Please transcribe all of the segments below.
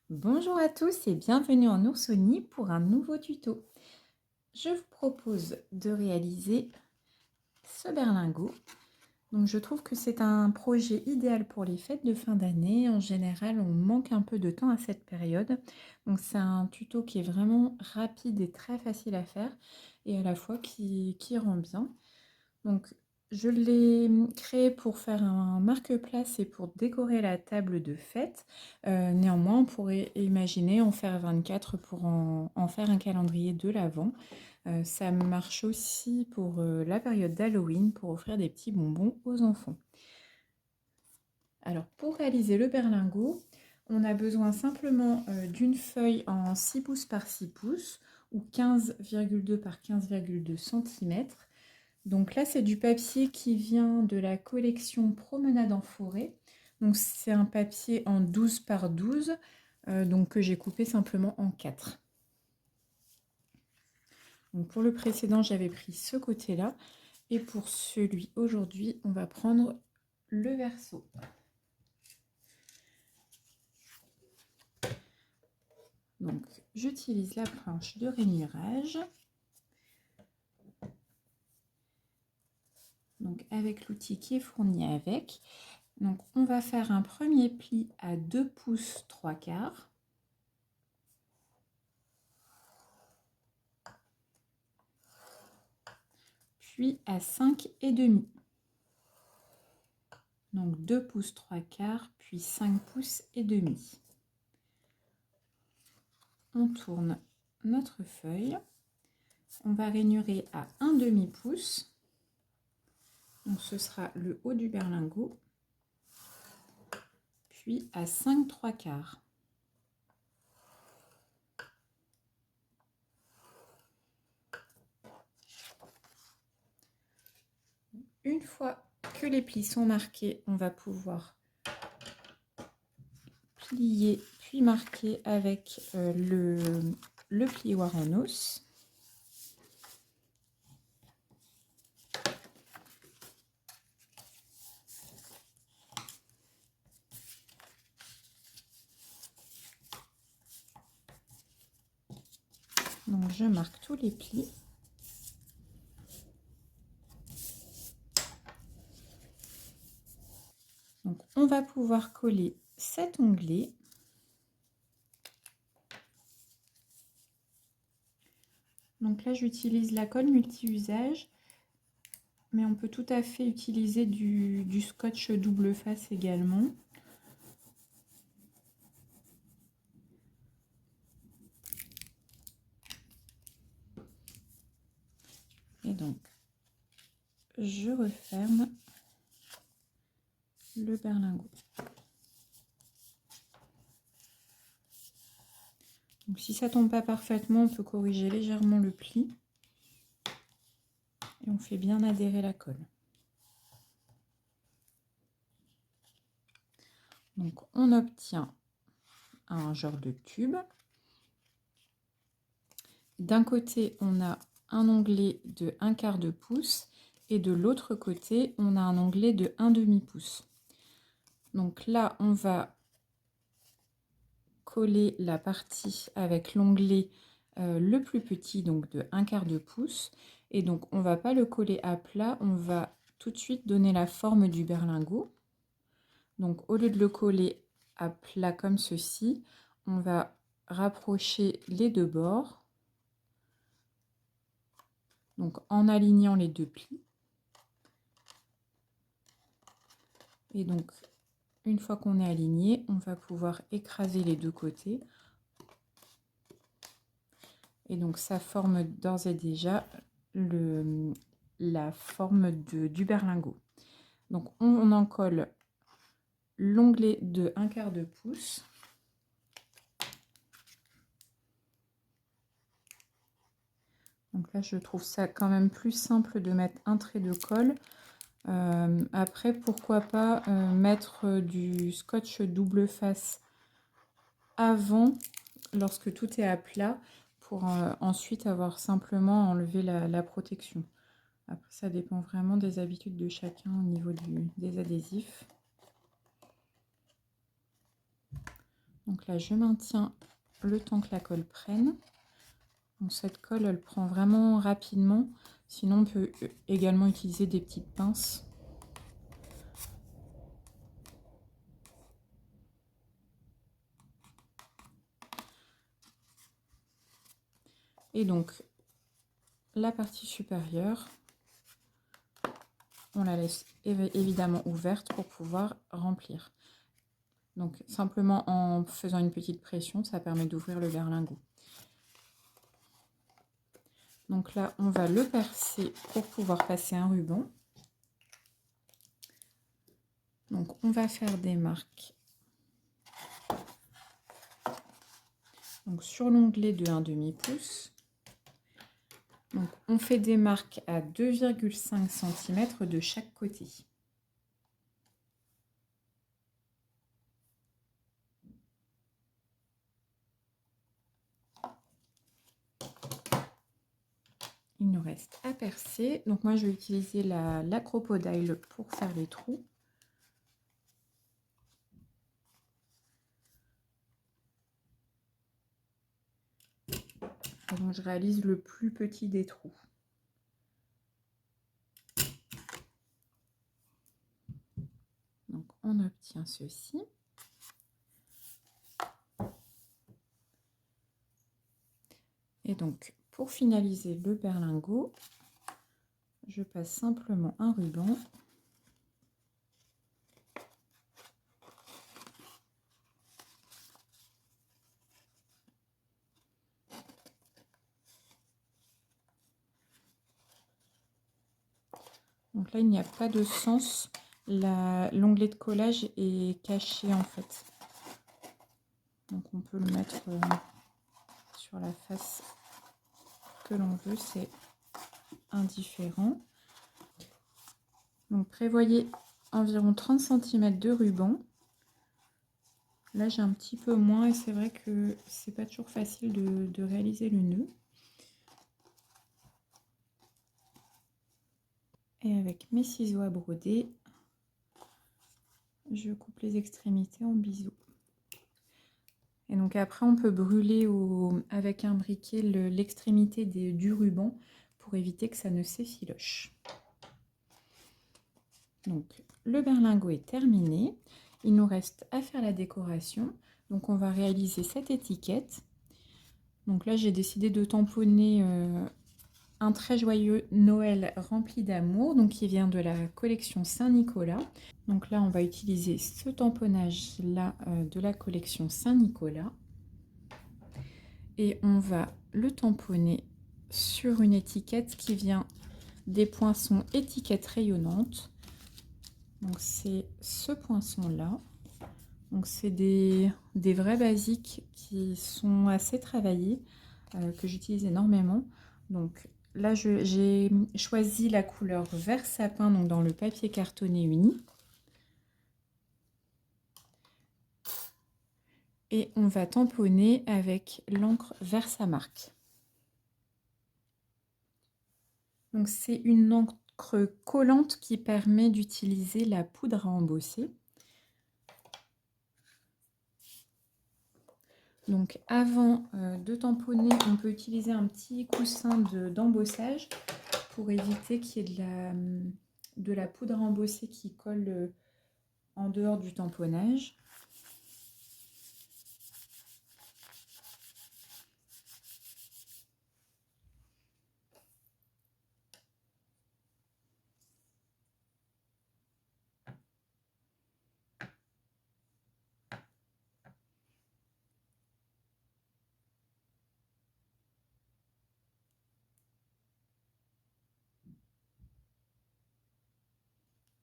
Bonjour à tous et bienvenue en Oursonie pour un nouveau tuto. Je vous propose de réaliser ce berlingot. Donc je trouve que c'est un projet idéal pour les fêtes de fin d'année. En général, on manque un peu de temps à cette période. Donc c'est un tuto qui est vraiment rapide et très facile à faire et à la fois qui rend bien. Donc je l'ai créé pour faire un marque-place et pour décorer la table de fête. Néanmoins, on pourrait imaginer en faire 24 pour en faire un calendrier de l'Avent. Ça marche aussi pour la période d'Halloween, pour offrir des petits bonbons aux enfants. Alors, pour réaliser le berlingot, on a besoin simplement d'une feuille en 6 pouces par 6 pouces ou 15,2 par 15,2 cm. Donc là, c'est du papier qui vient de la collection Promenade en forêt. Donc c'est un papier en 12 par 12, donc que j'ai coupé simplement en 4. Donc pour le précédent, j'avais pris ce côté-là. Et pour celui aujourd'hui, on va prendre le verso. Donc j'utilise la planche de rainurage. Donc avec l'outil qui est fourni avec. Donc on va faire un premier pli à 2 pouces 3 quarts. Puis à 5,5. Donc 2 pouces 3 quarts, puis 5 pouces et demi. On tourne notre feuille. On va rainurer à 1,5 pouce. Donc ce sera le haut du berlingot. Puis à 5 3 quarts. Une fois que les plis sont marqués, on va pouvoir plier puis marquer avec le plioir en os. Donc je marque tous les plis. Donc on va pouvoir coller cet onglet. Donc là j'utilise la colle multi-usage, mais on peut tout à fait utiliser du scotch double face également. Et donc je referme le berlingot. Donc si ça tombe pas parfaitement, on peut corriger légèrement le pli et on fait bien adhérer la colle. Donc on obtient un genre de tube. D'un côté, on a un onglet de 1/4 de pouce et de l'autre côté, on a un onglet de 1/2 pouce. Donc là, on va coller la partie avec l'onglet le plus petit, donc de 1/4 de pouce. Et donc, on va pas le coller à plat, on va tout de suite donner la forme du berlingot. Donc, au lieu de le coller à plat comme ceci, on va rapprocher les deux bords. Donc, en alignant les deux plis. Et donc, une fois qu'on est aligné, on va pouvoir écraser les deux côtés. Et donc, ça forme d'ores et déjà la forme du berlingot. Donc, on en colle l'onglet de 1/4 de pouce. Donc là, je trouve ça quand même plus simple de mettre un trait de colle Après, pourquoi pas mettre du scotch double face avant, lorsque tout est à plat, pour ensuite avoir simplement enlevé la protection. Après, ça dépend vraiment des habitudes de chacun au niveau des adhésifs. Donc là, je maintiens le temps que la colle prenne. Donc cette colle, elle prend vraiment rapidement. Sinon, on peut également utiliser des petites pinces. Et donc, la partie supérieure, on la laisse évidemment ouverte pour pouvoir remplir. Donc, simplement en faisant une petite pression, ça permet d'ouvrir le berlingot. Donc là, on va le percer pour pouvoir passer un ruban. Donc, on va faire des marques. Donc, sur l'onglet de 1/2 pouce. Donc, on fait des marques à 2,5 cm de chaque côté. Il nous reste à percer. Donc moi, je vais utiliser la crocodile pour faire les trous. Donc je réalise le plus petit des trous. Donc on obtient ceci. Et donc pour finaliser le berlingot, je passe simplement un ruban. Donc là, il n'y a pas de sens. L'onglet de collage est caché en fait. Donc on peut le mettre sur la face que l'on veut, c'est indifférent. Donc prévoyez environ 30 cm de ruban. Là j'ai un petit peu moins et c'est vrai que c'est pas toujours facile de réaliser le nœud. Et avec mes ciseaux à broder, je coupe les extrémités en biseau. Et donc après on peut brûler avec un briquet l'extrémité du ruban pour éviter que ça ne s'effiloche. Donc le berlingot est terminé. Il nous reste à faire la décoration. Donc on va réaliser cette étiquette. Donc là j'ai décidé de tamponner un très joyeux Noël rempli d'amour, donc qui vient de la collection Saint-Nicolas. Donc là on va utiliser ce tamponnage là de la collection Saint-Nicolas. Et on va le tamponner sur une étiquette qui vient des poinçons étiquette rayonnante. Donc c'est ce poinçon là. Donc c'est des vrais basiques qui sont assez travaillés, que j'utilise énormément. Donc là j'ai choisi la couleur vert sapin, donc dans le papier cartonné uni. Et on va tamponner avec l'encre Versamark. Donc c'est une encre collante qui permet d'utiliser la poudre à embosser. Donc avant de tamponner, on peut utiliser un petit coussin d'embossage pour éviter qu'il y ait de la poudre à embosser qui colle en dehors du tamponnage.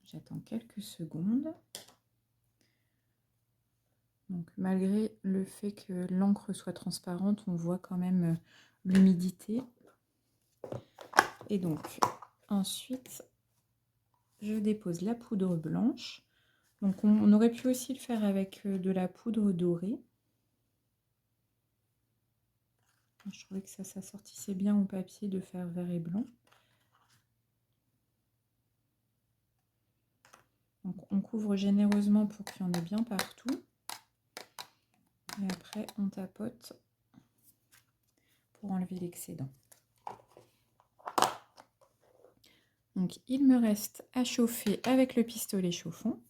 J'attends quelques secondes. Donc, malgré le fait que l'encre soit transparente, on voit quand même l'humidité. Et donc, ensuite, je dépose la poudre blanche. Donc on aurait pu aussi le faire avec de la poudre dorée. Je trouvais que ça sortissait bien au papier de faire vert et blanc. Donc on couvre généreusement pour qu'il y en ait bien partout. Et après on tapote pour enlever l'excédent. Donc il me reste à chauffer avec le pistolet chauffant.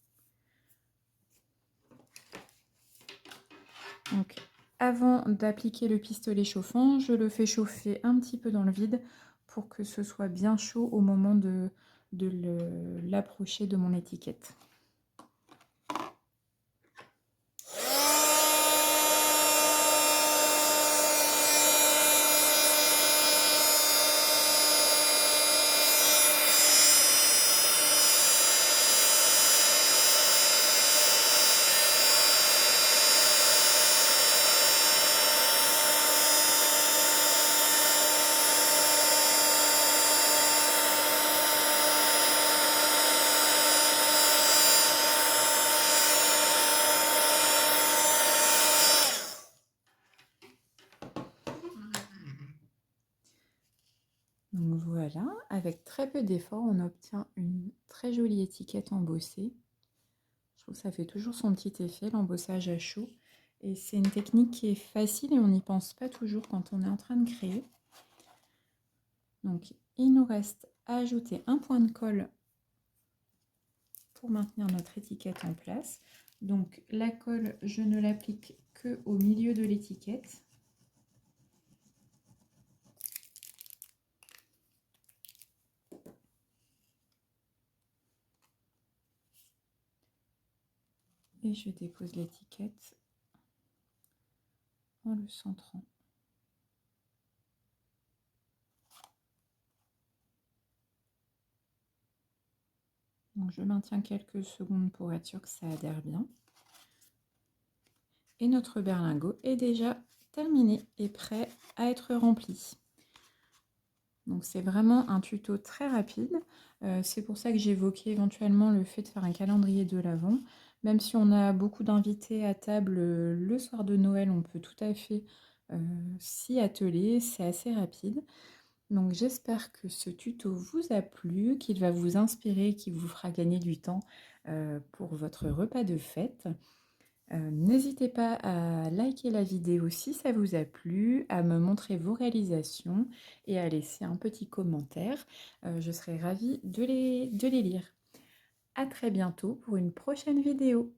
Donc avant d'appliquer le pistolet chauffant, je le fais chauffer un petit peu dans le vide pour que ce soit bien chaud au moment de l'approcher de mon étiquette. Donc voilà, avec très peu d'effort, on obtient une très jolie étiquette embossée. Je trouve que ça fait toujours son petit effet, l'embossage à chaud. Et c'est une technique qui est facile et on n'y pense pas toujours quand on est en train de créer. Donc il nous reste à ajouter un point de colle pour maintenir notre étiquette en place. Donc la colle, je ne l'applique que au milieu de l'étiquette. Et je dépose l'étiquette en le centrant. Donc je maintiens quelques secondes pour être sûr que ça adhère bien. Et notre berlingot est déjà terminé et prêt à être rempli. Donc c'est vraiment un tuto très rapide. C'est pour ça que j'évoquais éventuellement le fait de faire un calendrier de l'Avent. Même si on a beaucoup d'invités à table le soir de Noël, on peut tout à fait s'y atteler. C'est assez rapide. Donc j'espère que ce tuto vous a plu, qu'il va vous inspirer, qu'il vous fera gagner du temps pour votre repas de fête. N'hésitez pas à liker la vidéo si ça vous a plu, à me montrer vos réalisations et à laisser un petit commentaire. Je serai ravie de les lire. À très bientôt pour une prochaine vidéo.